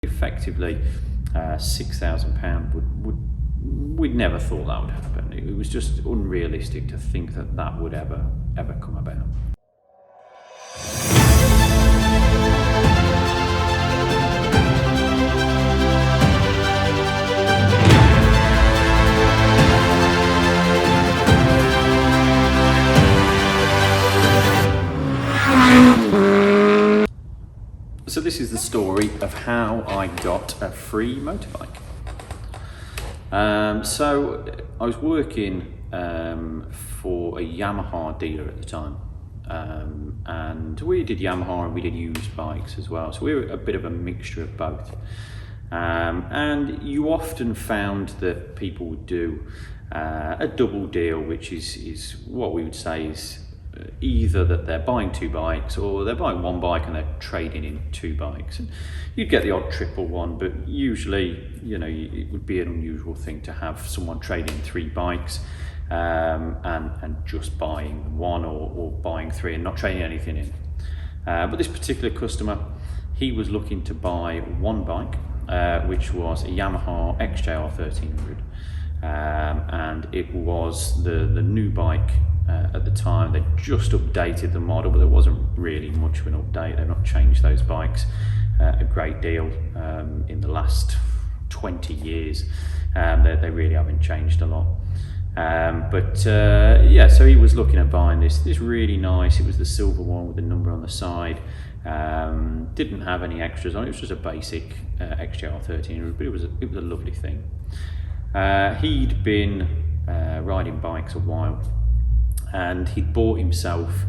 Effectively, £6,000 we'd never thought that would happen. It was just unrealistic to think that that would ever come about. So this is the story of how I got a free motorbike. So I was working for a Yamaha dealer at the time, and we did Yamaha and we did used bikes as well. So we were a bit of a mixture of both. And you often found that people would do a double deal, which is what we would say is either that they're buying two bikes or they're buying one bike and they're trading in two bikes. And you'd get the odd triple one, but usually, you know, it would be an unusual thing to have someone trading three bikes and just buying one or buying three and not trading anything in. But this particular customer, he was looking to buy one bike, which was a Yamaha XJR 1300. And it was the new bike at the time. They just updated the model, but there wasn't really much of an update. They've not changed those bikes a great deal in the last 20 years. They really haven't changed a lot. Yeah, so he was looking at buying this really nice. It was the silver one with the number on the side. Didn't have any extras on it. It was just a basic XJR 1300, but it was a lovely thing. He'd been riding bikes a while, and he'd bought himself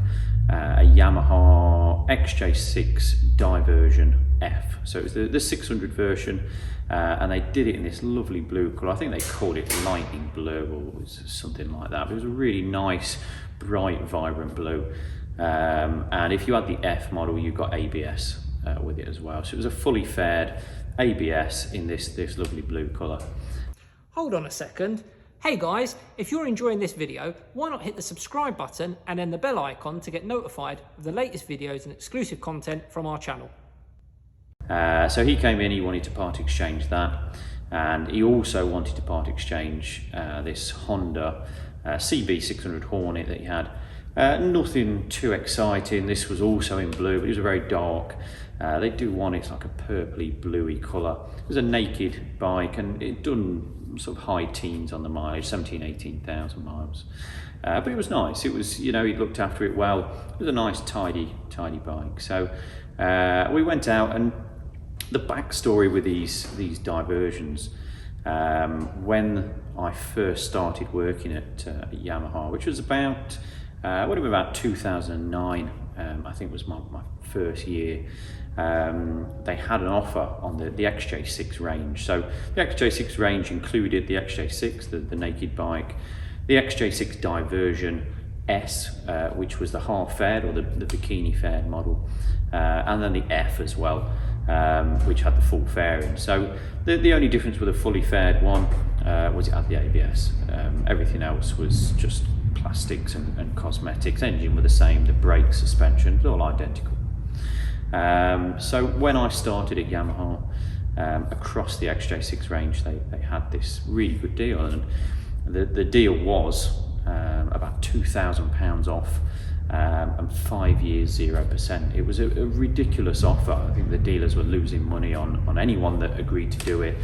a Yamaha XJ6 Diversion F. So it was the 600 version, and they did it in this lovely blue colour. I think they called it lightning blue or something like that. But it was a really nice, bright, vibrant blue. And if you had the F model, you got ABS with it as well. So it was a fully fared ABS in this lovely blue colour. Hold on a second. Hey guys, if you're enjoying this video, why not hit the subscribe button and then the bell icon to get notified of the latest videos and exclusive content from our channel. So he came in, he wanted to part exchange that, and he also wanted to part exchange this Honda CB600 Hornet that he had. Nothing too exciting. This was also in blue, but it was a very dark. They do want it's like a purpley bluey colour. It was a naked bike, and it done sort of high teens on the mileage, 18,000 miles. But it was nice. It was, you know, he looked after it well. It was a nice, tidy bike. So we went out, and the backstory with these diversions, when I first started working at Yamaha, which was about, would have been about 2009, I think was my first year. They had an offer on the XJ6 range. So the XJ6 range included the XJ6, the naked bike, the XJ6 Diversion S, which was the half fared or the bikini fared model, and then the F as well, which had the full fairing. So the only difference with a fully fared one was it had the ABS. Everything else was just plastics and cosmetics. Engine were the same, the brakes, suspension, all identical. So when I started at Yamaha, across the XJ6 range, they had this really good deal, and the deal was about £2,000 off and 5 years 0%. It was a ridiculous offer. I think the dealers were losing money on anyone that agreed to do it.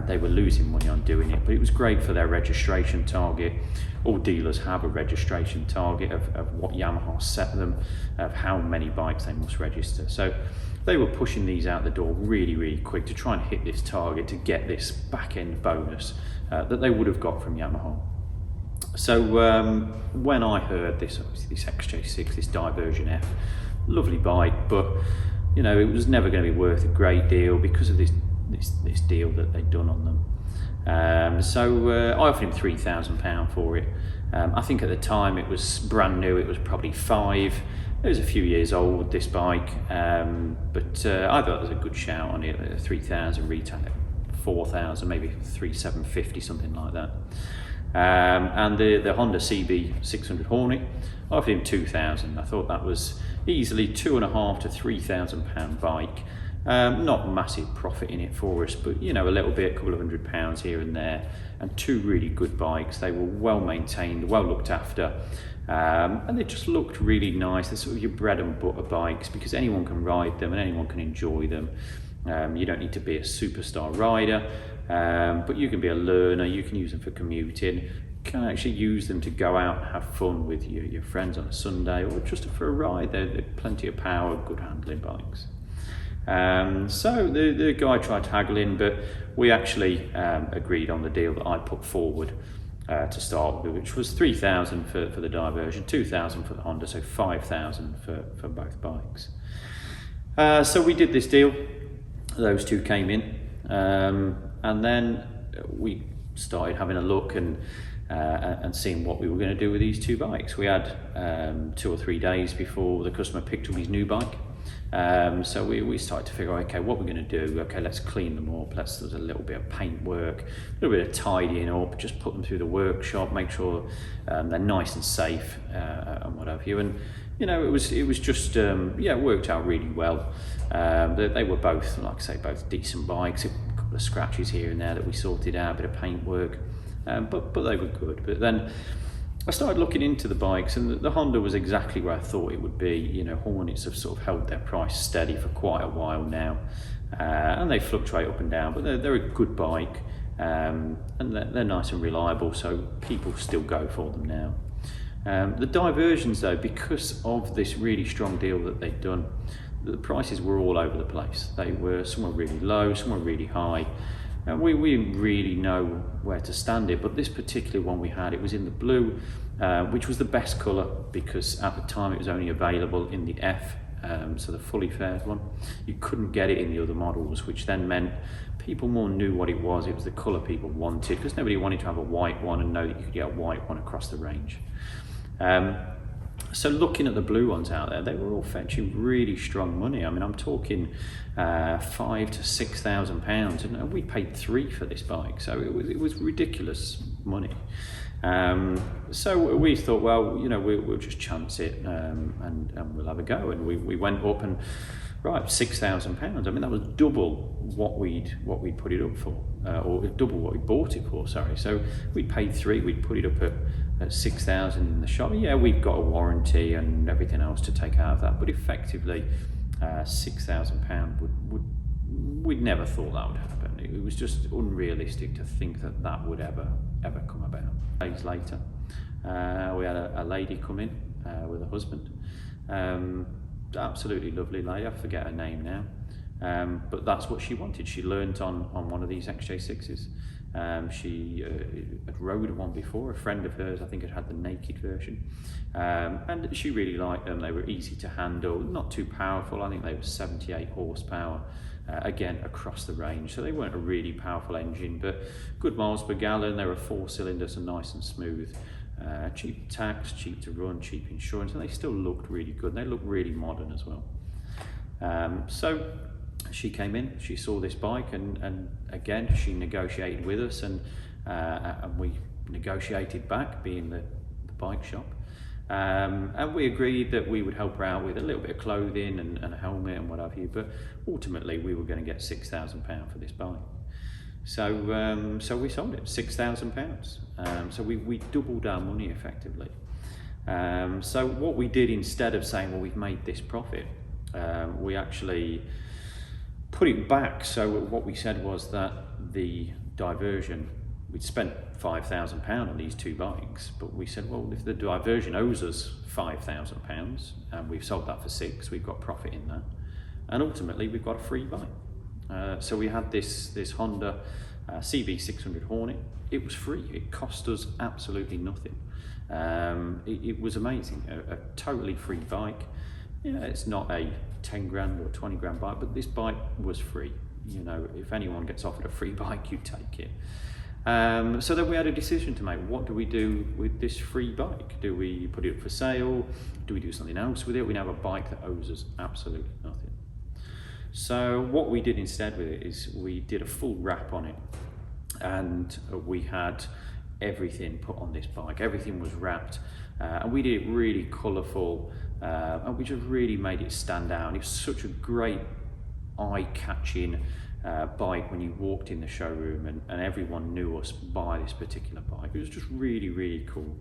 They were losing money on doing it, but it was great for their registration target. All dealers have a registration target of what Yamaha set them, of how many bikes they must register. So they were pushing these out the door really quick to try and hit this target, to get this back-end bonus that they would have got from Yamaha. So when I heard this XJ6, this Diversion F, lovely bike, but you know, it was never going to be worth a great deal because of this deal that they'd done on them. So I offered him £3,000 for it. I think at the time it was brand new. It was probably 5. It was a few years old, this bike, but I thought it was a good shout on it. 3,000 retail, 4,000, maybe 3,750, something like that. And the Honda CB600 Hornet, I offered him 2,000. I thought that was easily £2,500 to £3,000 bike Not massive profit in it for us, but you know, a little bit, a couple of £100 here and there, and two really good bikes. They were well maintained, well looked after, and they just looked really nice. They're sort of your bread and butter bikes because anyone can ride them and anyone can enjoy them. You don't need to be a superstar rider, but you can be a learner. You can use them for commuting. You can actually use them to go out and have fun with your friends on a Sunday, or just for a ride. They're plenty of power, good handling bikes. So the guy tried haggling, but we actually agreed on the deal that I put forward to start with, which was £3,000 for the diversion, £2,000 for the Honda, so £5,000 for both bikes. So we did this deal. Those two came in, and then we started having a look and seeing what we were going to do with these two bikes. We had 2 or 3 days before the customer picked up his new bike. So we started to figure, okay, what we're going to do. Okay, let's clean them up. There's a little bit of paint work, a little bit of tidying up, just put them through the workshop, make sure they're nice and safe and what have you. And you know, it was just yeah, it worked out really well. They were both, like I say, both decent bikes. A couple of scratches here and there that we sorted out, a bit of paint work, but they were good. But then I started looking into the bikes, and the Honda was exactly where I thought it would be. You know, Hornets have sort of held their price steady for quite a while now, and they fluctuate up and down, but they're a good bike, and they're nice and reliable, so people still go for them now. The diversions though, because of this really strong deal that they'd done, the prices were all over the place. They were, some were really low, some were really high. And we didn't really know where to stand it, but this particular one we had, it was in the blue, which was the best colour because at the time it was only available in the F, so the fully faired one. You couldn't get it in the other models, which then meant people more knew what it was the colour people wanted, because nobody wanted to have a white one and know that you could get a white one across the range. So looking at the blue ones out there, they were all fetching really strong money. I mean, I'm talking £5,000 to £6,000, and we paid £3,000 for this bike, so it was ridiculous money. So we thought, well, you know, we'll just chance it and we'll have a go. And we went up and right, £6,000. I mean, that was double what we'd put it up for, or double what we bought it for. Sorry. So we paid £3,000. We'd put it up at £6,000 in the shop. Yeah, we've got a warranty and everything else to take out of that, but effectively, £6,000 we'd never thought that would happen. It was just unrealistic to think that would ever come about. Days later, we had a lady come in with a husband. Absolutely lovely lady. I forget her name now, but that's what she wanted. She learnt on one of these XJ6s. She had rode one before. A friend of hers, I think, had the naked version, and she really liked them. They were easy to handle, not too powerful. I think they were 78 horsepower, again across the range, so they weren't a really powerful engine, but good miles per gallon. They were 4-cylinder, so nice and smooth. Cheap tax, cheap to run, cheap insurance, and they still looked really good. They looked really modern as well. So she came in, she saw this bike, and again she negotiated with us, and we negotiated back, being the bike shop, and we agreed that we would help her out with a little bit of clothing and a helmet and what have you, but ultimately we were going to get £6,000 for this bike. So we sold it, £6,000. So we doubled our money effectively. So what we did, instead of saying, well, we've made this profit, we actually put it back. So what we said was that the diversion, we'd spent £5,000 on these two bikes, but we said, well, if the diversion owes us £5,000 and we've sold that for £6,000, we've got profit in that, and ultimately we've got a free bike. So we had this Honda CB600 Hornet. It was free. It cost us absolutely nothing. It was amazing. A totally free bike. You know, it's not a 10 grand or 20 grand bike, but this bike was free. You know, if anyone gets offered a free bike, you take it. So then we had a decision to make. What do we do with this free bike? Do we put it up for sale? Do we do something else with it? We now have a bike that owes us absolutely nothing. So what we did instead with it is we did a full wrap on it, and we had everything put on this bike. Everything was wrapped, and we did it really colourful, and we just really made it stand out. It was such a great eye-catching bike when you walked in the showroom, and everyone knew us by this particular bike. It was just really, really cool.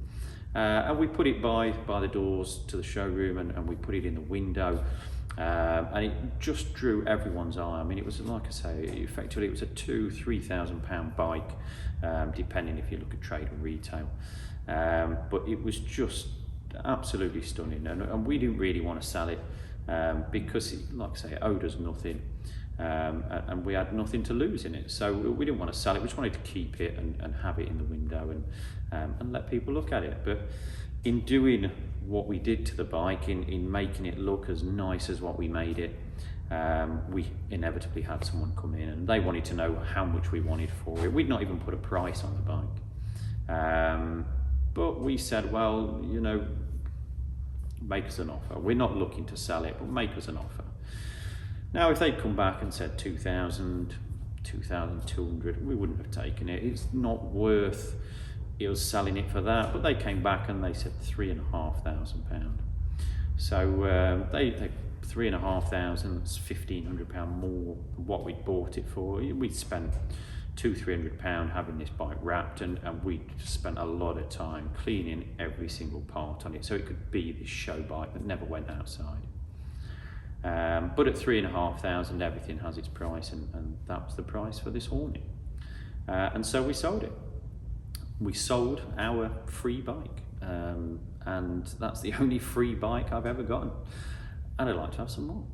And we put it by the doors to the showroom, and we put it in the window, and it just drew everyone's eye. I mean, it was, like I say, effectively it was a £2,000-3,000 bike, depending if you look at trade or retail. But it was just absolutely stunning, and we didn't really want to sell it because, like I say, it owed us nothing, and we had nothing to lose in it. So we didn't want to sell it. We just wanted to keep it and have it in the window and let people look at it. But in doing what we did to the bike, in making it look as nice as what we made it, we inevitably had someone come in and they wanted to know how much we wanted for it. We'd not even put a price on the bike. But we said, well, you know, make us an offer. We're not looking to sell it, but make us an offer. Now, if they'd come back and said 2,000, 2,200, we wouldn't have taken it. It's not worth us selling it for that. But they came back and they said £3,500. So they £3,500, that's £1,500 more than what we'd bought it for. We'd spent £200-300 having this bike wrapped, and we spent a lot of time cleaning every single part on it so it could be this show bike that never went outside. But at £3,500, everything has its price, and that was the price for this Hornet. And so we sold it. We sold our free bike, and that's the only free bike I've ever gotten, and I'd like to have some more.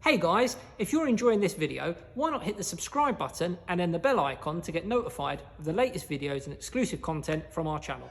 Hey guys, if you're enjoying this video, why not hit the subscribe button and then the bell icon to get notified of the latest videos and exclusive content from our channel.